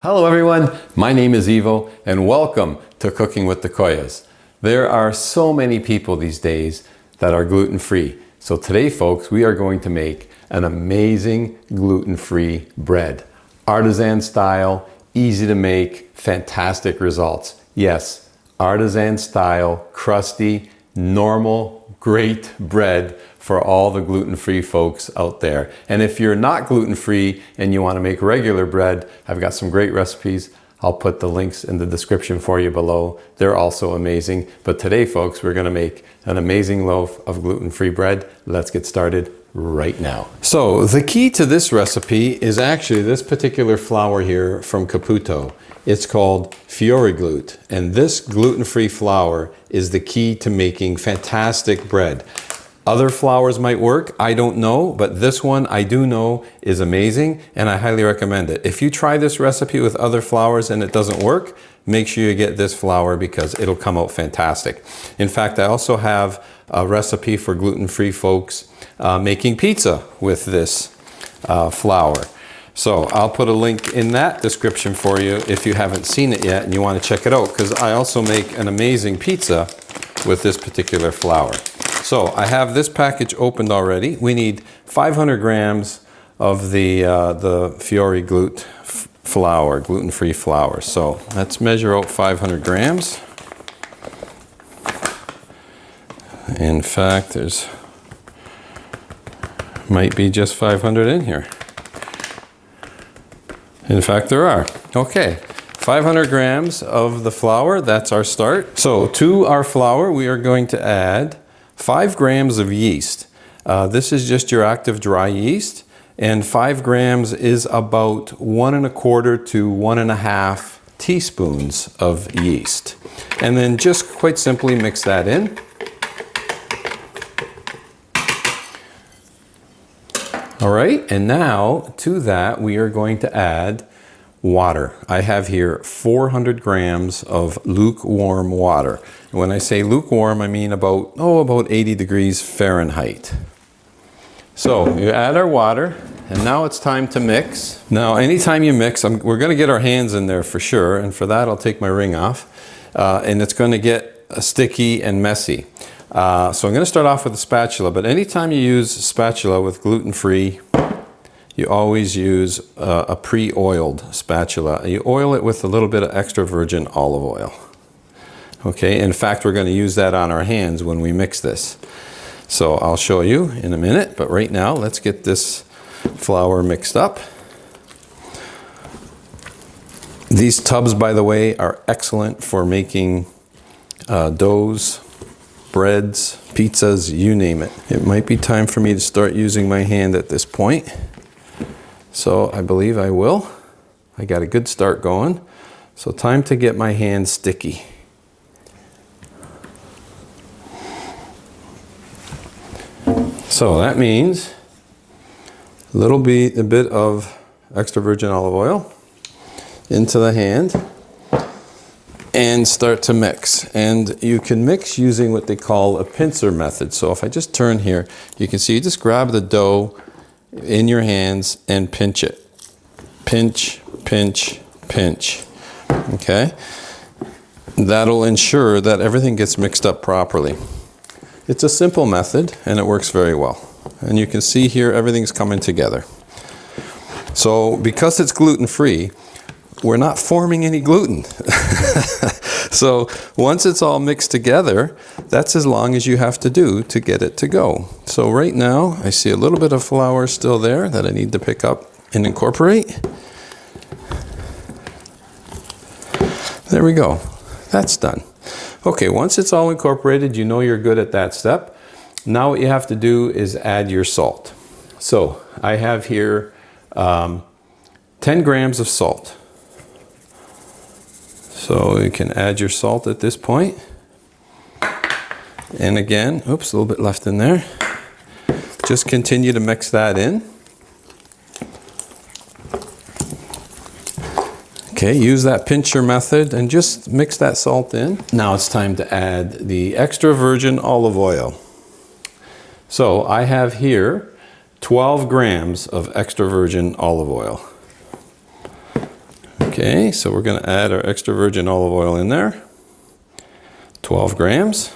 Hello everyone, my name is Ivo and welcome to Cooking with the Koyas. There are so many people these days that are gluten-free. So today folks, we are going to make an amazing gluten-free bread. Artisan style, easy to make, fantastic results. Yes, artisan style, crusty, normal, great bread for all the gluten-free folks out there. And if you're not gluten-free and you want to make regular bread, I've got some great recipes. I'll put the links in the description for you below. They're also amazing. But today, folks, we're going to make an amazing loaf of gluten-free bread. Let's get started right now. So the key to this recipe is actually this particular flour here from Caputo. It's called Fioreglut, and this gluten-free flour is the key to making fantastic bread. Other flours might work, I don't know, but this one I do know is amazing and I highly recommend it. If you try this recipe with other flours and it doesn't work, make sure you get this flour because it'll come out fantastic. In fact, I also have a recipe for gluten-free folks making pizza with this flour. So I'll put a link in that description for you if you haven't seen it yet and you want to check it out, because I also make an amazing pizza with this particular flour. So I have this package opened already. We need 500 grams of the Fioreglut flour, gluten-free flour. So let's measure out 500 grams. In fact, there's might be just 500 in here. In fact, there are. Okay, 500 grams of the flour, that's our start. So to our flour, we are going to add 5 grams of yeast. This is just your active dry yeast, and 5 grams is about 1 1/4 to 1 1/2 teaspoons of yeast. And then just quite simply mix that in. All right, and now to that we are going to add water. I have here 400 grams of lukewarm water. And when I say lukewarm, I mean about 80 degrees Fahrenheit. So you add our water, and now it's time to mix. Now, anytime you mix, we're going to get our hands in there for sure, and for that I'll take my ring off, and it's going to get sticky and messy. So I'm going to start off with a spatula, but anytime you use a spatula with gluten-free, you always use a pre-oiled spatula. You oil it with a little bit of extra virgin olive oil. Okay, in fact, we're going to use that on our hands when we mix this. So I'll show you in a minute, but right now let's get this flour mixed up. These tubs, by the way, are excellent for making doughs, breads, pizzas, you name it. It might be time for me to start using my hand at this point. So I believe I will. I got a good start going. So time to get my hand sticky. So that means a bit of extra virgin olive oil into the hand and start to mix. And you can mix using what they call a pincer method. So if I just turn here, you can see you just grab the dough in your hands and pinch it. Pinch, pinch, pinch. Okay? That'll ensure that everything gets mixed up properly. It's a simple method and it works very well. And you can see here everything's coming together. So because it's gluten-free, we're not forming any gluten. So once it's all mixed together, that's as long as you have to do to get it to go. So right now, I see a little bit of flour still there that I need to pick up and incorporate. There we go. That's done. Okay, once it's all incorporated, you know you're good at that step. Now what you have to do is add your salt. So I have here 10 grams of salt. So you can add your salt at this point. And again, oops, a little bit left in there. Just continue to mix that in. Okay, use that pincher method and just mix that salt in. Now it's time to add the extra virgin olive oil. So I have here 12 grams of extra virgin olive oil. Okay, so we're going to add our extra virgin olive oil in there, 12 grams.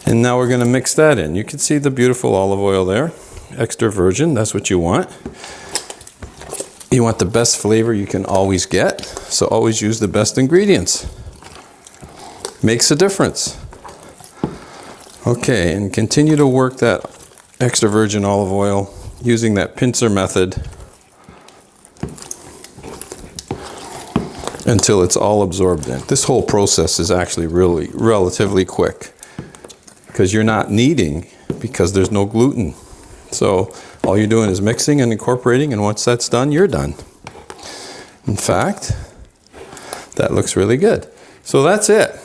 And now we're going to mix that in. You can see the beautiful olive oil there, extra virgin, that's what you want. You want the best flavor you can always get, so always use the best ingredients. Makes a difference. Okay, and continue to work that extra virgin olive oil using that pincer method until it's all absorbed in. This whole process is actually really relatively quick because you're not kneading because there's no gluten. So all you're doing is mixing and incorporating, and once that's done, you're done. In fact, that looks really good. So that's it.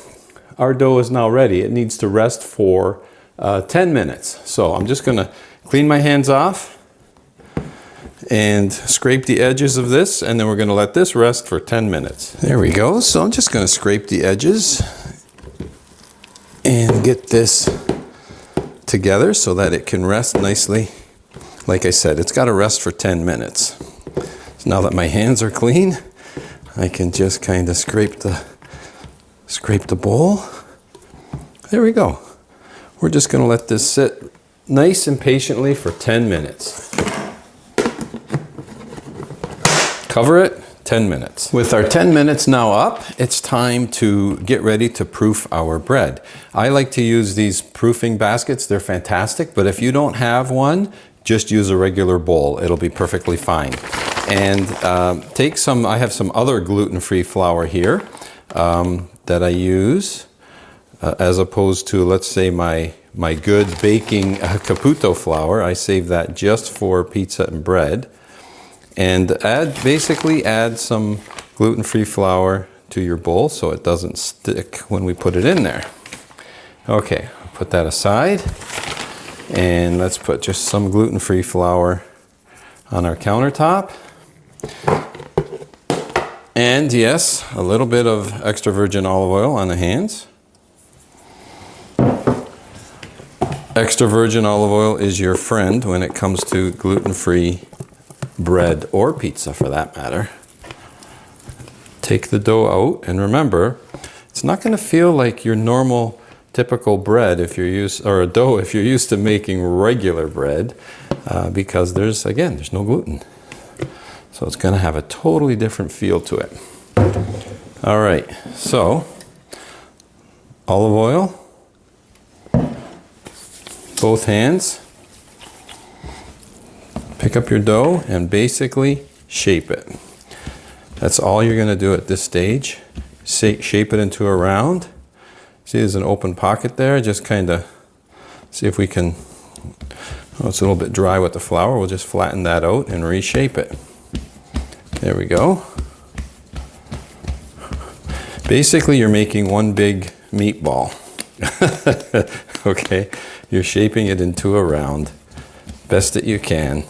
Our dough is now ready. It needs to rest for 10 minutes. So I'm just gonna clean my hands off and scrape the edges of this, and then we're gonna let this rest for 10 minutes. There we go. So I'm just gonna scrape the edges and get this together so that it can rest nicely. Like I said, it's gotta rest for 10 minutes. So now that my hands are clean, I can just kind of scrape the bowl. There we go. We're just gonna let this sit nice and patiently for 10 minutes. Cover it, 10 minutes. With our 10 minutes now up, it's time to get ready to proof our bread. I like to use these proofing baskets. They're fantastic, but if you don't have one, just use a regular bowl. It'll be perfectly fine. And I have some other gluten-free flour here that I use as opposed to, let's say, my good baking Caputo flour. I save that just for pizza and bread. And basically add some gluten-free flour to your bowl so it doesn't stick when we put it in there. Okay, I'll put that aside. And let's put just some gluten-free flour on our countertop. And yes, a little bit of extra virgin olive oil on the hands. Extra virgin olive oil is your friend when it comes to gluten-free bread or pizza for that matter. Take the dough out, and remember, it's not going to feel like your normal typical bread if you're used, or a dough if you're used to making regular bread, because there's no gluten. So it's going to have a totally different feel to it. All right, so olive oil, both hands. Pick up your dough and basically shape it. That's all you're going to do at this stage. Shape it into a round. See, there's an open pocket there. Just kind of see if we can, it's a little bit dry with the flour. We'll just flatten that out and reshape it. There we go. Basically, you're making one big meatball. Okay, you're shaping it into a round best that you can.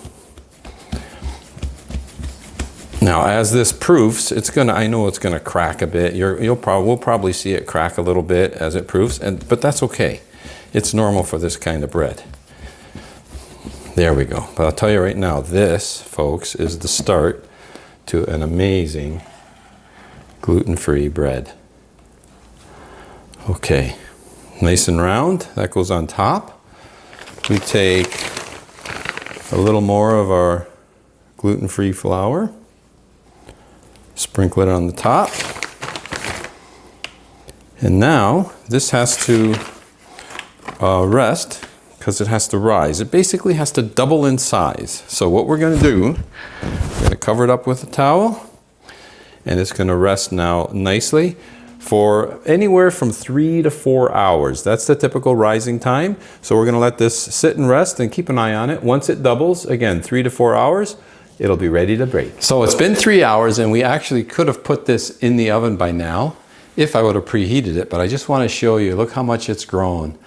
Now, as this proofs, I know it's gonna crack a bit. We'll probably see it crack a little bit as it proofs, but that's okay. It's normal for this kind of bread. There we go. But I'll tell you right now, this, folks, is the start to an amazing gluten-free bread. Okay, nice and round. That goes on top. We take a little more of our gluten-free flour. Sprinkle it on the top. And now this has to rest because it has to rise. It basically has to double in size. So what we're going to do, we're going to cover it up with a towel, and it's going to rest now nicely for anywhere from 3 to 4 hours. That's the typical rising time. So we're going to let this sit and rest and keep an eye on it. Once it doubles, again, 3 to 4 hours, it'll be ready to bake. So it's been 3 hours, and we actually could have put this in the oven by now if I would have preheated it, but I just want to show you, look how much it's grown.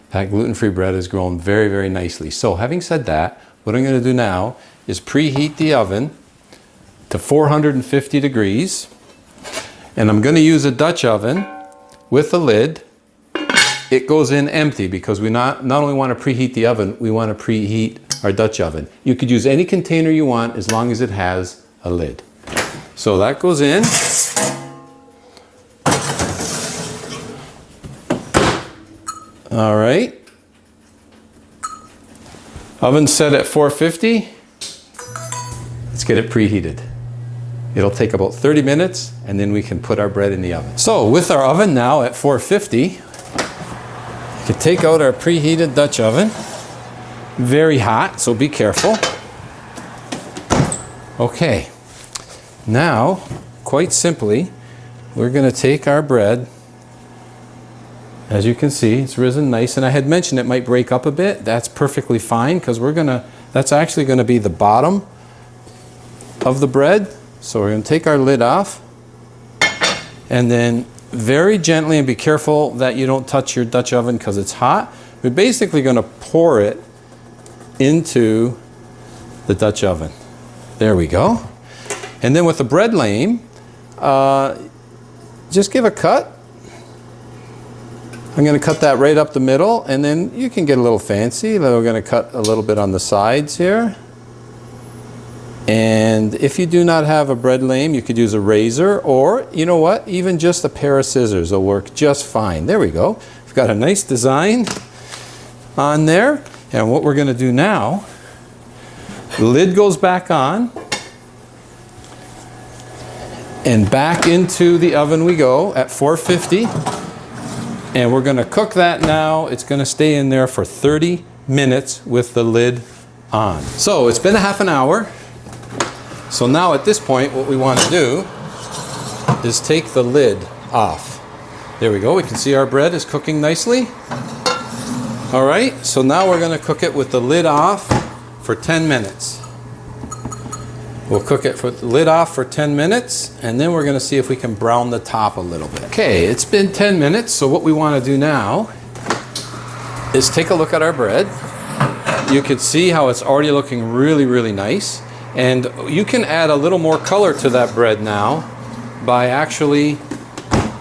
That gluten-free bread has grown very, very nicely. So having said that, what I'm going to do now is preheat the oven to 450 degrees, and I'm going to use a Dutch oven with a lid. It goes in empty because we not only want to preheat the oven, we want to preheat our Dutch oven. You could use any container you want as long as it has a lid. So that goes in. All right. Oven set at 450. Let's get it preheated. It'll take about 30 minutes and then we can put our bread in the oven. So with our oven now at 450, we can take out our preheated Dutch oven. Very hot, so be careful. Okay, now, quite simply, we're gonna take our bread. As you can see, it's risen nice, and I had mentioned it might break up a bit. That's perfectly fine, because that's actually gonna be the bottom of the bread. So we're gonna take our lid off, and then very gently, and be careful that you don't touch your Dutch oven because it's hot. We're basically gonna pour it into the Dutch oven. There we go. And then with the bread lame, just give a cut. I'm going to cut that right up the middle, and then you can get a little fancy. We're going to cut a little bit on the sides here. And if you do not have a bread lame, you could use a razor, or you know what, even just a pair of scissors will work just fine. There we go. We've got a nice design on there. And what we're going to do now, the lid goes back on, and back into the oven we go at 450. And we're going to cook that now. It's going to stay in there for 30 minutes with the lid on. So it's been a half an hour. So now at this point, what we want to do is take the lid off. There we go. We can see our bread is cooking nicely. All right, so now we're going to cook it with the lid off for 10 minutes. We'll cook it with the lid off for 10 minutes, and then we're going to see if we can brown the top a little bit. Okay, it's been 10 minutes, so what we want to do now is take a look at our bread. You can see how it's already looking really, really nice. And you can add a little more color to that bread now by actually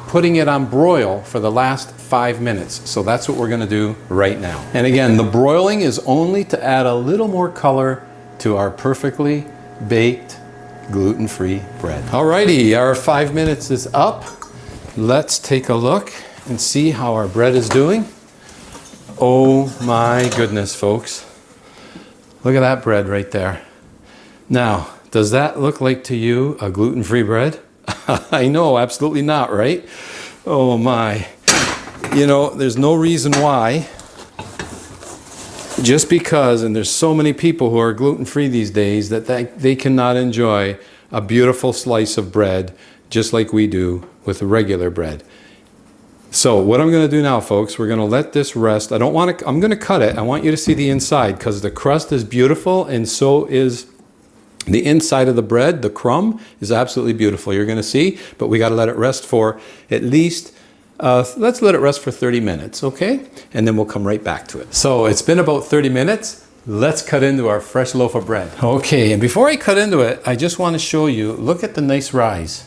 putting it on broil for the last 5 minutes. So that's what we're going to do right now. And again, the broiling is only to add a little more color to our perfectly baked gluten-free bread. Alrighty, our 5 minutes is up. Let's take a look and see how our bread is doing. Oh my goodness, folks. Look at that bread right there. Now, does that look like to you a gluten-free bread? I know, absolutely not, right? Oh my. You know, there's no reason why, just because, and there's so many people who are gluten-free these days, that they cannot enjoy a beautiful slice of bread just like we do with regular bread. So what I'm going to do now, folks, we're going to let this rest. I'm going to cut it. I want you to see the inside because the crust is beautiful, and so is the inside of the bread. The crumb is absolutely beautiful. You're going to see, but we got to let it rest for at least, let's let it rest for 30 minutes, okay? And then we'll come right back to it. So it's been about 30 minutes. Let's cut into our fresh loaf of bread. Okay, and before I cut into it, I just want to show you, look at the nice rise.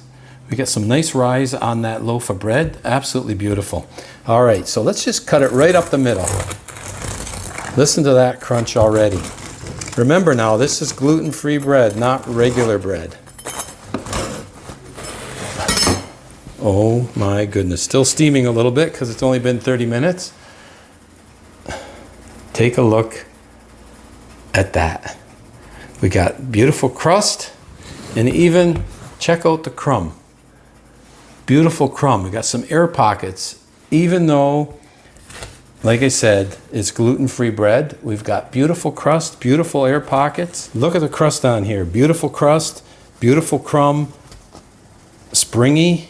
We got some nice rise on that loaf of bread. Absolutely beautiful. All right, so let's just cut it right up the middle. Listen to that crunch already. Remember now, this is gluten-free bread, not regular bread. Oh my goodness, still steaming a little bit because it's only been 30 minutes. Take a look at that. We got beautiful crust, and even check out the crumb. Beautiful crumb. We got some air pockets. Even though, like I said, it's gluten-free bread, we've got beautiful crust, beautiful air pockets. Look at the crust on here. Beautiful crust, beautiful crumb, springy.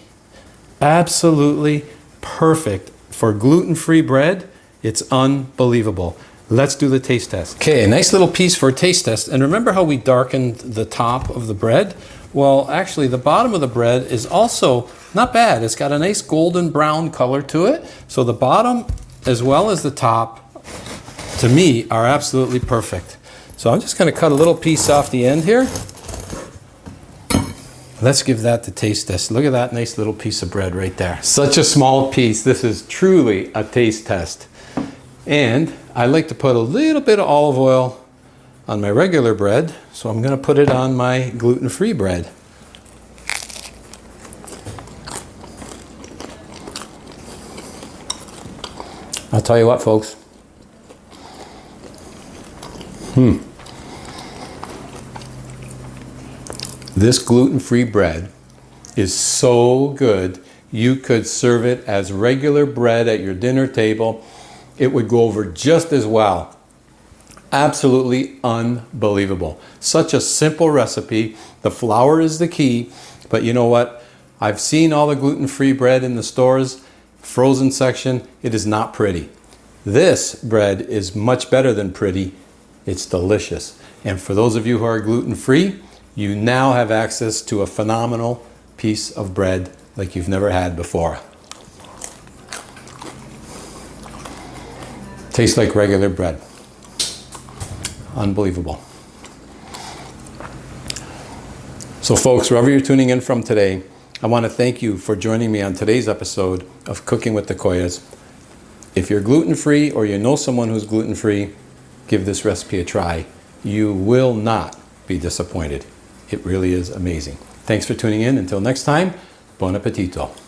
Absolutely perfect. For gluten-free bread, it's unbelievable. Let's do the taste test. Okay, a nice little piece for a taste test. And remember how we darkened the top of the bread? Well, actually, the bottom of the bread is also not bad. It's got a nice golden brown color to it. So the bottom as well as the top, to me, are absolutely perfect. So I'm just going to cut a little piece off the end here. Let's give that the taste test. Look at that nice little piece of bread right there. Such a small piece. This is truly a taste test. And I like to put a little bit of olive oil on my regular bread, so I'm going to put it on my gluten-free bread. tell you what, folks. This gluten-free bread is so good. You could serve it as regular bread at your dinner table. It would go over just as well. Absolutely unbelievable. Such a simple recipe. The flour is the key, but you know what? I've seen all the gluten-free bread in the stores, frozen section. It is not pretty. This bread is much better than pretty. It's delicious. And for those of you who are gluten-free, you now have access to a phenomenal piece of bread like you've never had before. Tastes like regular bread. Unbelievable. So folks, wherever you're tuning in from today, I want to thank you for joining me on today's episode of Cooking with the Koyas. If you're gluten-free or you know someone who's gluten-free, give this recipe a try. You will not be disappointed. It really is amazing. Thanks for tuning in. Until next time, buon appetito.